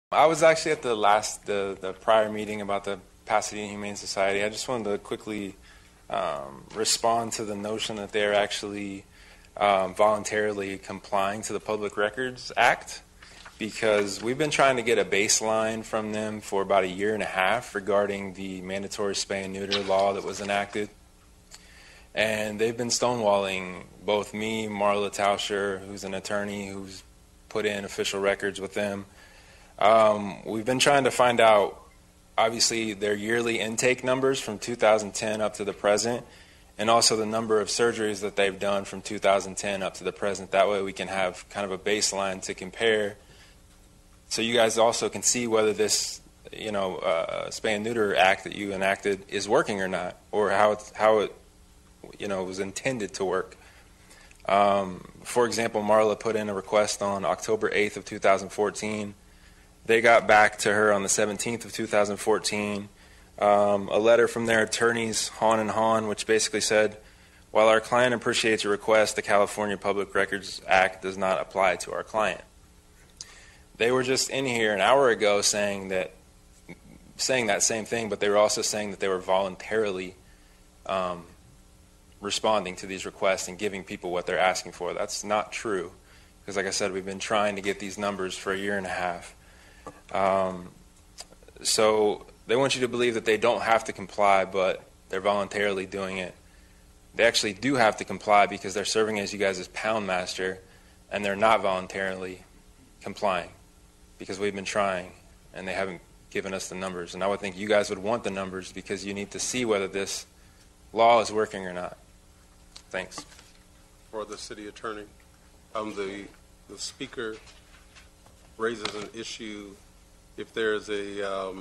I was actually at the prior meeting about the Pasadena Humane Society. I just wanted to quickly respond to the notion that they're actually voluntarily complying to the Public Records Act, because we've been trying to get a baseline from them for about a year and a half regarding the mandatory spay and neuter law that was enacted. And they've been stonewalling both me, Marla Tauscher, who's an attorney who's put in official records with them. We've been trying to find out, obviously, their yearly intake numbers from 2010 up to the present, and also the number of surgeries that they've done from 2010 up to the present. That way we can have kind of a baseline to compare, so you guys also can see whether this, spay and neuter act that you enacted is working or not, or how it was intended to work. For example, Marla put in a request on October 8th of 2014. They got back to her on the 17th of 2014, a letter from their attorneys, Hahn and Hahn, which basically said, while our client appreciates your request, the California Public Records Act does not apply to our client. They were just in here an hour ago saying that same thing, but they were also saying that they were voluntarily responding to these requests and giving people what they're asking for. That's not true, because like I said, we've been trying to get these numbers for a year and a half. So they want you to believe that they don't have to comply, but they're voluntarily doing it. They actually do have to comply because they're serving as you guys as pound master, and they're not voluntarily complying because we've been trying and they haven't given us the numbers. And I would think you guys would want the numbers because you need to see whether this law is working or not. Thanks. For the city attorney, the speaker raises an issue if there's a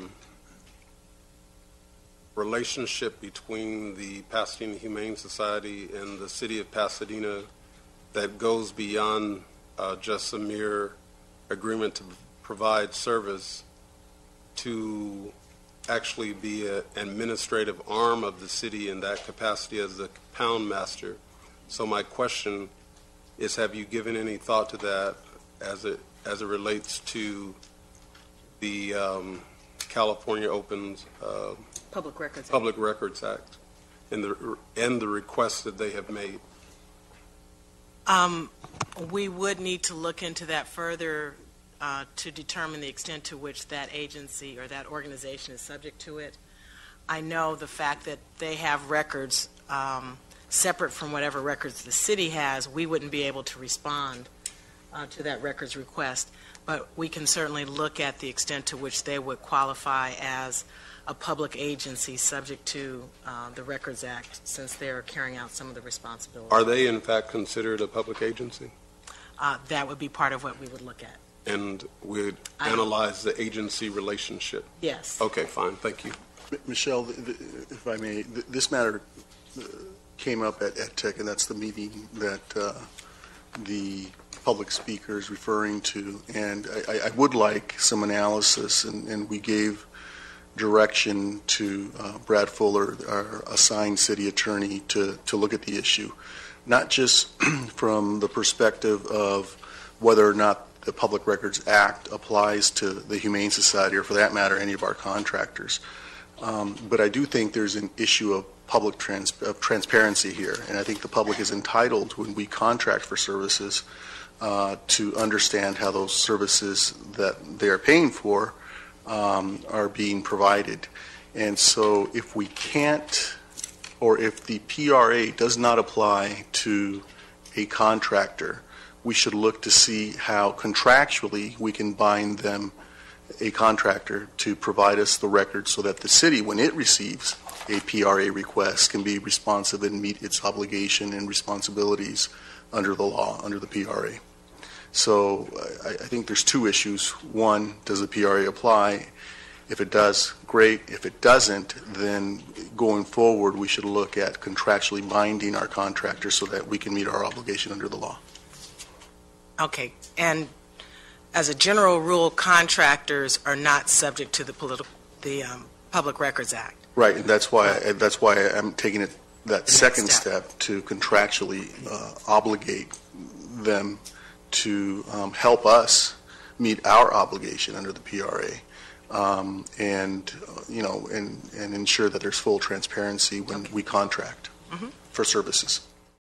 relationship between the Pasadena Humane Society and the city of Pasadena that goes beyond just a mere agreement to provide service to actually be an administrative arm of the city in that capacity as the pound master. So my question is, have you given any thought to that as it relates to the California Opens Public Records Act and the requests that they have made? We would need to look into that further to determine the extent to which that agency or that organization is subject to it. I know the fact that they have records separate from whatever records the city has, we wouldn't be able to respond to that records request, but we can certainly look at the extent to which they would qualify as a public agency subject to the Records Act, since they're carrying out some of the responsibilities. Are they in fact considered a public agency? That would be part of what we would look at. And we'd analyze the agency relationship? Yes. Okay, fine. Thank you. Michelle, if I may, this matter came up at EdTech, and that's the meeting that the public speaker is referring to. And I would like some analysis, and we gave direction to Brad Fuller, our assigned city attorney, to look at the issue, not just from the perspective of whether or not the Public Records Act applies to the Humane Society, or for that matter, any of our contractors. But I do think there's an issue of public transparency here, and I think the public is entitled, when we contract for services, to understand how those services that they are paying for are being provided. And so if we can't, or if the PRA does not apply to a contractor, we should look to see how contractually we can bind them, a contractor, to provide us the records so that the city, when it receives a PRA request, can be responsive and meet its obligation and responsibilities under the law, under the PRA. So I think there's two issues. One, does the PRA apply? If it does, great. If it doesn't, then going forward we should look at contractually binding our contractors so that we can meet our obligation under the law. Okay, and as a general rule, contractors are not subject to the Public Records Act. Right, and that's why I'm taking it that second step to contractually obligate them to help us meet our obligation under the PRA, and ensure that there's full transparency when we contract for services.